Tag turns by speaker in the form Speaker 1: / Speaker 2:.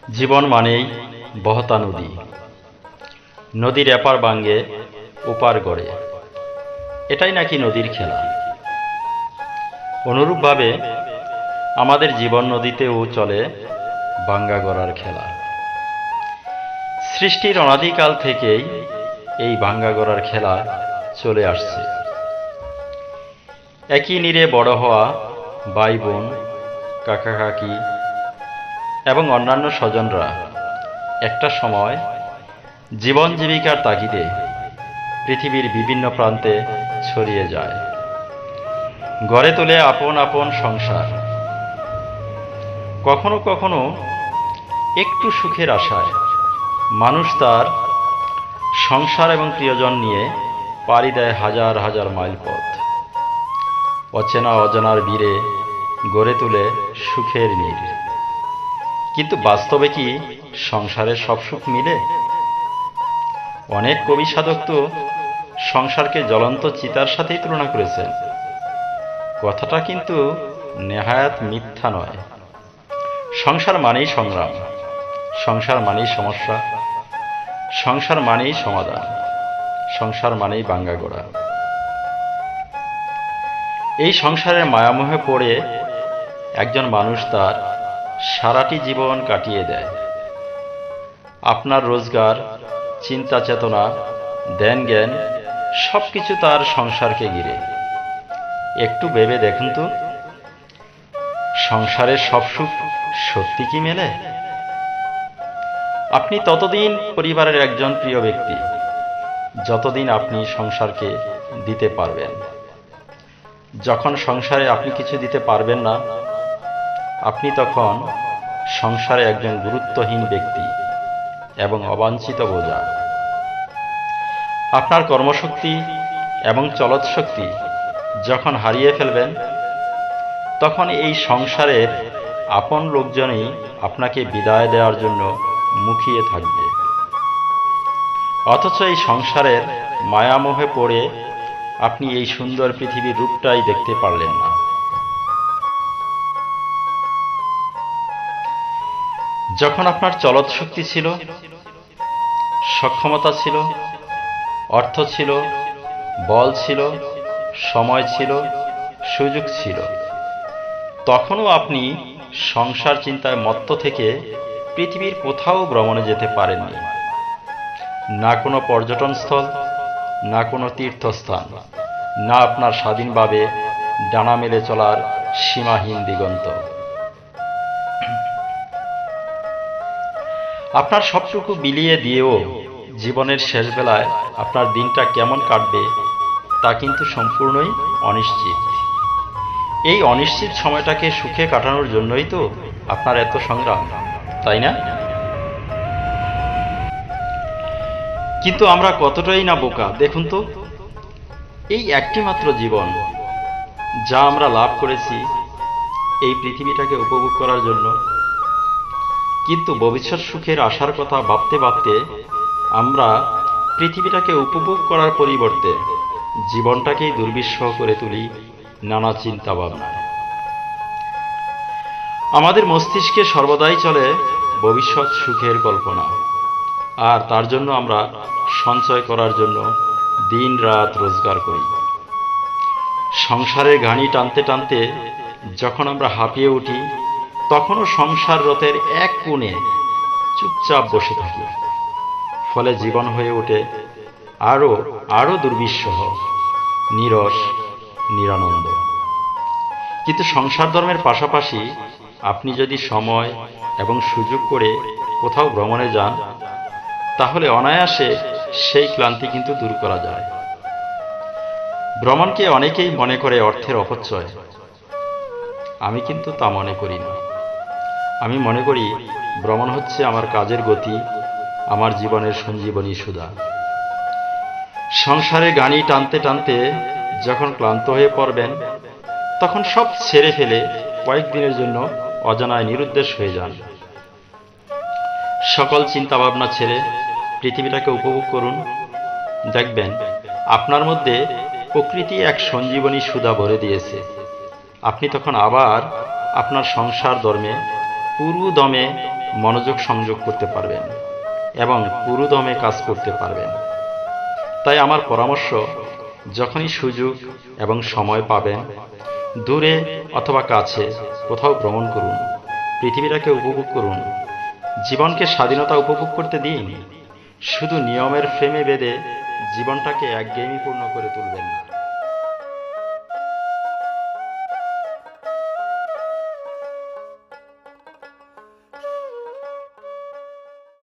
Speaker 1: জীবন মানেই বহতা নদী। নদীর এপার ভাঙ্গে ওপার গড়ে, এটাই নাকি নদীর খেলা। অনুরূপভাবে আমাদের জীবন নদীতেও চলে ভাঙ্গা গড়ার খেলা। সৃষ্টির অনাদিকাল থেকেই এই ভাঙ্গা গড়ার খেলা চলে আসছে। একই নীড়ে বড় হওয়া ভাই বোন, কাকা কাকি এবং অন্যান্য স্বজনরা একটা সময় জীবন জীবিকার তাগিদে পৃথিবীর বিভিন্ন প্রান্তে ছড়িয়ে যায়, গড়ে তোলে আপন আপন সংসার। কখনো কখনো একটু সুখের আশায় মানুষ তার সংসার এবং প্রিয়জন নিয়ে পাড়ি দেয় হাজার হাজার মাইল পথ। অচেনা অজানার ভিড়ে গড়ে তোলে সুখের নীড়। কিন্তু বাস্তবে কি সংসারের সব সুখ মিলে? অনেক কবি সাধক তো সংসারকে জ্বলন্ত চিতার সাথেই তুলনা করেছেন। কথাটা কিন্তু নেহায়াত মিথ্যা নয়। সংসার মানেই সংগ্রাম, সংসার মানেই সমস্যা, সংসার মানেই সমাধান, সংসার মানেই ভাঙ্গা গড়া। এই সংসারের মায়ামোহে পড়ে একজন মানুষ তার সারাটি জীবন কাটিয়ে দেয়। আপনার রোজগার, চিন্তা চেতনা, ধ্যান জ্ঞান সবকিছু তার সংসারকে ঘিরে। একটু ভেবে দেখুন তো, সংসারের সব সুখ সত্যি কি মেলে? আপনি ততদিন পরিবারের একজন প্রিয় ব্যক্তি যতদিন আপনি সংসারকে দিতে পারবেন। যখন সংসারে আপনি কিছু দিতে পারবেন না, আপনি তখন সংসারে একজন গুরুত্বহীন ব্যক্তি এবং অবাঞ্ছিত বোঝা। আপনার কর্মশক্তি এবং চলৎ শক্তি যখন হারিয়ে ফেলবেন, তখন এই সংসারের আপন লোকজনই আপনাকে বিদায় দেওয়ার জন্য মুখিয়ে থাকবে। অথচ এই সংসারের মায়ামোহে পড়ে আপনি এই সুন্দর পৃথিবীর রূপটাই দেখতে পারলেন না। যখন আপনার চলৎ শক্তি ছিল, সক্ষমতা ছিল, অর্থ ছিল, বল ছিল, সময় ছিল, সুযোগ ছিল, তখনও আপনি সংসার চিন্তায় মত্ত থেকে পৃথিবীর কোথাও ভ্রমণে যেতে পারেননি। না কোনো পর্যটনস্থল, না কোনো তীর্থস্থান, না আপনার স্বাধীনভাবে ডানা মেলে চলার সীমাহীন দিগন্ত। আপনার সবটুকু বিলিয়ে দিয়েও জীবনের শেষ বেলায় আপনার দিনটা কেমন কাটবে তা কিন্তু সম্পূর্ণই অনিশ্চিত। এই অনিশ্চিত সময়টাকে সুখে কাটানোর জন্যই তো আপনার এত সংগ্রাম, তাই না? কিন্তু আমরা কতটাই না বোকা দেখুন তো। এই একটি মাত্র জীবন যা আমরা লাভ করেছি এই পৃথিবীটাকে উপভোগ করার জন্য, কিন্তু ভবিষ্যৎ সুখের আশার কথা ভাবতে ভাবতে আমরা পৃথিবীটাকে উপভোগ করার পরিবর্তে জীবনটাকেই দুর্বিষহ করে তুলি নানা চিন্তা ভাবনায়। আমাদের মস্তিষ্কে সর্বদাই চলে ভবিষ্যৎ সুখের কল্পনা, আর তার জন্য আমরা সঞ্চয় করার জন্য দিন রাত রোজগার করি। সংসারের ঘানি টানতে টানতে যখন আমরা হাঁপিয়ে উঠি, তখনও সংসার রথের এক কোণে চুপচাপ বসে থাকি। ফলে জীবন হয়ে ওঠে আরো আরো দুর্বিষহ, নীরস, নিরানন্দ। কিন্তু সংসার ধর্মের পাশাপাশি আপনি যদি সময় এবং সুযোগ করে কোথাও ভ্রমণে যান, তাহলে অনায়াসে সেই ক্লান্তি কিন্তু দূর করা যায়। ভ্রমণকে অনেকেই মনে করে অর্থের অপচয়। আমি কিন্তু তা মনে করি না। আমি মনে করি ভ্রমণ হচ্ছে আমার কাজের গতি, আমার জীবনের সঞ্জীবনী সুধা। সংসারে গানি টানতে টানতে যখন ক্লান্ত হয়ে পড়বেন, তখন সব ছেড়ে ফেলে কয়েকদিনের জন্য অজানায় নিরুদ্দেশ হয়ে যান। সকল চিন্তা ভাবনা ছেড়ে পৃথিবীটাকে উপভোগ করুন। দেখবেন আপনার মধ্যে প্রকৃতি এক সঞ্জীবনী সুধা ভরে দিয়েছে। আপনি তখন আবার আপনার সংসার ধর্মে পুরো দমে মনোযোগ সংযোগ করতে পারবেন এবং পুরোদমে কাজ করতে পারবেন। তাই আমার পরামর্শ, যখনই সুযোগ এবং সময় পাবেন, দূরে অথবা কাছে কোথাও ভ্রমণ করুন, পৃথিবীটাকে উপভোগ করুন, জীবনকে স্বাধীনতা উপভোগ করতে দিন। শুধু নিয়মের ফ্রেমে বেঁধে জীবনটাকে একঘেয়েমিপূর্ণ করে তুলবেন না।